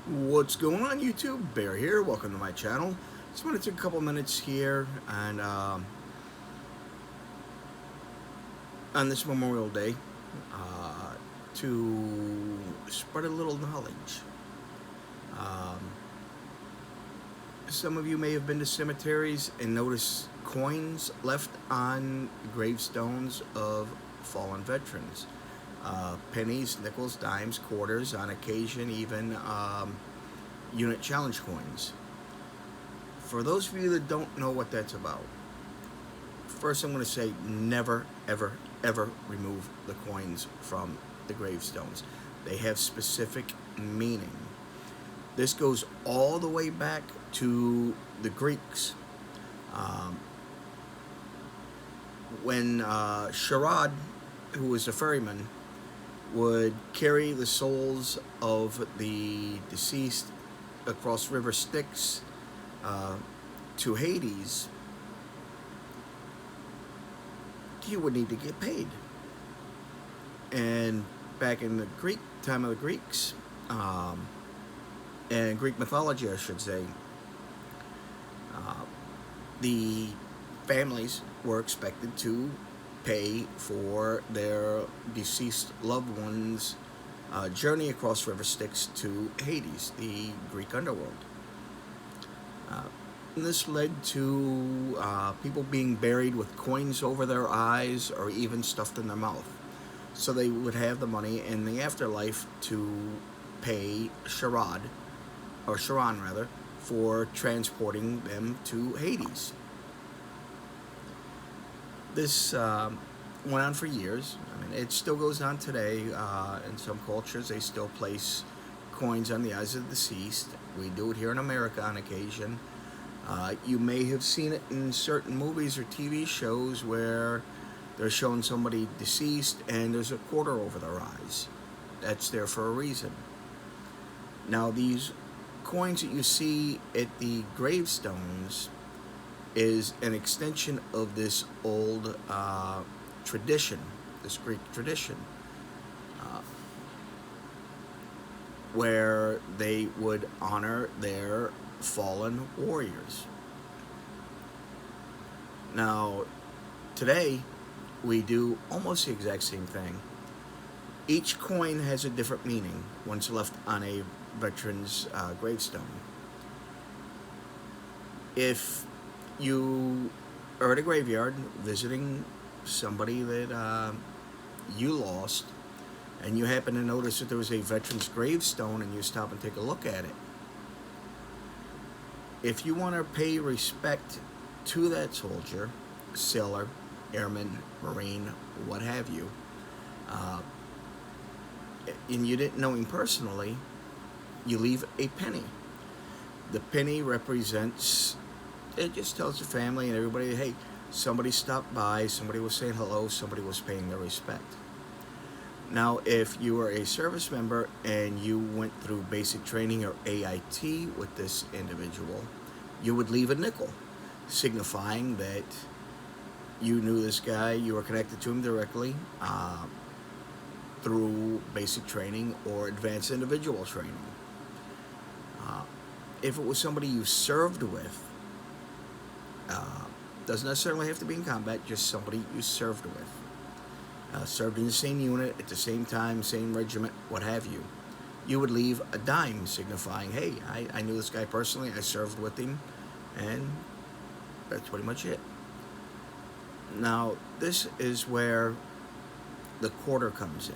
What's going on, YouTube? Bear here. Welcome to my channel. Just want to take a couple minutes here and on this Memorial Day uh, to spread a little knowledge. Um, some of you may have been to cemeteries and noticed coins left on gravestones of fallen veterans. Pennies, nickels, dimes, quarters, on occasion even unit challenge coins. For those of you that don't know what that's about, first I'm going to say never, ever, ever remove the coins from the gravestones. They have specific meaning. This goes all the way back to the Greeks. Um, when Sherrod, who was a ferryman, would carry the souls of the deceased across River Styx uh, to Hades, he would need to get paid. And back in the Greek time of the Greeks, and Greek mythology, I should say, uh, the families were expected to pay for their deceased loved ones' journey across River Styx to Hades, the Greek underworld. Uh, this led to people being buried with coins over their eyes or even stuffed in their mouth. So they would have the money in the afterlife to pay Sherrod, or Charon rather, for transporting them to Hades. This went on for years. I mean, it still goes on today. In some cultures, they still place coins on the eyes of the deceased. We do it here in America on occasion. You may have seen it in certain movies or TV shows where they're showing somebody deceased and there's a quarter over their eyes. That's there for a reason. Now, these coins that you see at the gravestones is an extension of this old tradition, this Greek tradition, uh, where they would honor their fallen warriors. Now, today, we do almost the exact same thing. Each coin has a different meaning once left on a veteran's gravestone. If you are at a graveyard visiting somebody that you lost, and you happen to notice that there was a veteran's gravestone and you stop and take a look at it, if you want to pay respect to that soldier, sailor, airman, marine, what have you, uh, and you didn't know him personally, you leave a penny. The penny represents, it just tells the family and everybody, hey, somebody stopped by, somebody was saying hello, somebody was paying their respect. Now, if you were a service member and you went through basic training or AIT with this individual, you would leave a nickel, signifying that you knew this guy, you were connected to him directly through basic training or advanced individual training. If it was somebody you served with, doesn't necessarily have to be in combat, just somebody you served with, served in the same unit at the same time, same regiment, what have you, you would leave a dime signifying, hey, I knew this guy personally, I served with him, and that's pretty much it. Now, this is where the quarter comes in.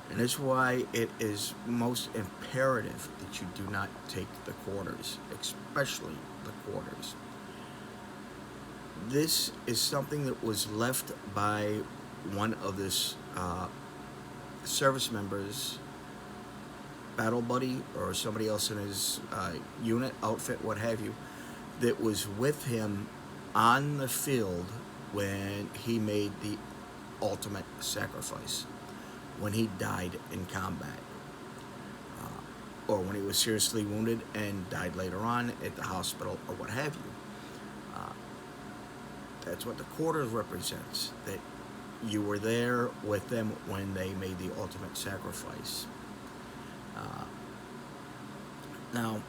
And that's why it is most imperative that you do not take the quarters, especially the quarters. This is something that was left by one of this service members, battle buddy, or somebody else in his unit, outfit, what have you, that was with him on the field when he made the ultimate sacrifice, when he died in combat, or when he was seriously wounded and died later on at the hospital, or what have you. That's what the quarter represents, that you were there with them when they made the ultimate sacrifice. Now,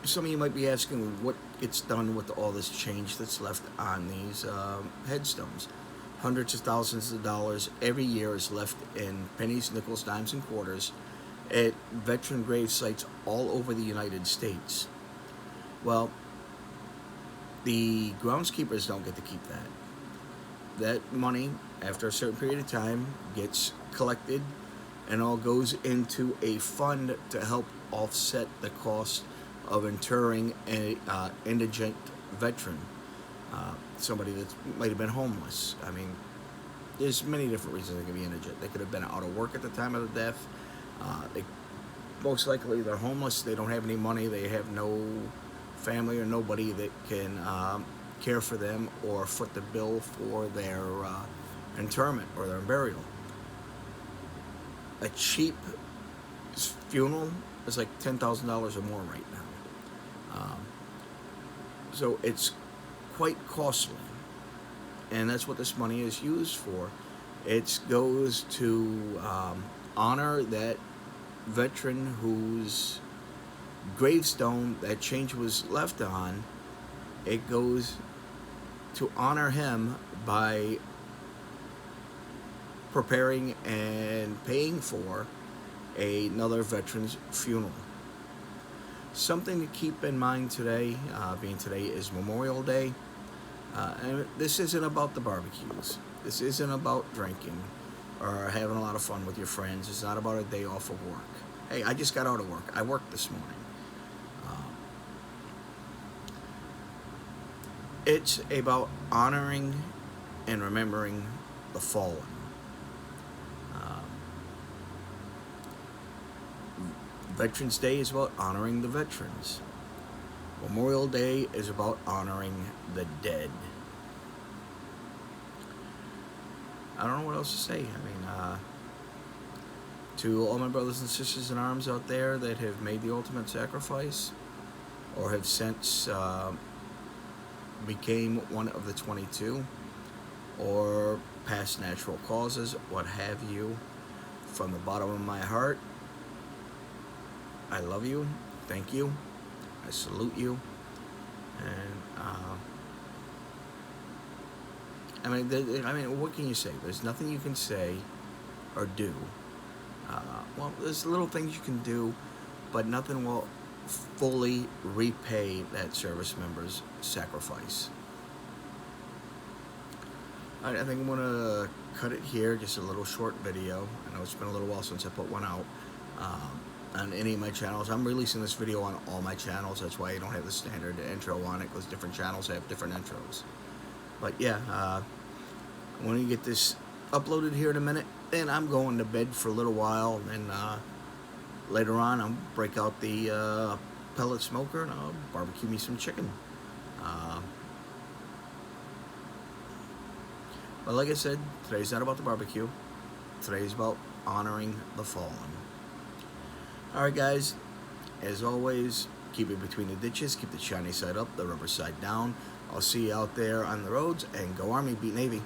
some of you might be asking what gets done with all this change that's left on these headstones. Hundreds of thousands of dollars every year is left in pennies, nickels, dimes, and quarters at veteran grave sites all over the United States. Well, the groundskeepers don't get to keep that. That money, after a certain period of time, gets collected and all goes into a fund to help offset the cost of interring an indigent veteran, somebody that might have been homeless. I mean, there's many different reasons they could be indigent. They could have been out of work at the time of the death. Most likely they're homeless. They don't have any money. They have no family or nobody that can care for them or foot the bill for their interment or their burial. A cheap funeral is like $10,000 or more right now. So it's quite costly, and that's what this money is used for. It goes to honor that veteran whose gravestone that change was left on. It goes to honor him by preparing and paying for another veteran's funeral. Something to keep in mind today, being today is Memorial Day, and this isn't about the barbecues. This isn't about drinking or having a lot of fun with your friends. It's not about a day off of work. Hey, I just got out of work. I worked this morning. It's about honoring and remembering the fallen. Veterans Day is about honoring the veterans. Memorial Day is about honoring the dead. I don't know what else to say. I mean, to all my brothers and sisters in arms out there that have made the ultimate sacrifice or have since became one of the 22 or past natural causes, what have you, from the bottom of my heart, I love you, thank you, I salute you, and I mean, what can you say? There's nothing you can say or do. Well, there's little things you can do, but nothing will fully repay that service member's sacrifice. I think I'm gonna cut it here, just a little short video. I know it's been a little while since I put one out on any of my channels. I'm releasing this video on all my channels. That's why I don't have the standard intro on it, because different channels have different intros. But yeah, I'm going to get this uploaded here in a minute. Then I'm going to bed for a little while, and later on I'll break out the pellet smoker and I'll barbecue me some chicken. But like I said, today's not about the barbecue. Today's about honoring the fallen. Alright guys, as always, keep it between the ditches, keep the shiny side up, the rubber side down. I'll see you out there on the roads, and go Army, beat Navy.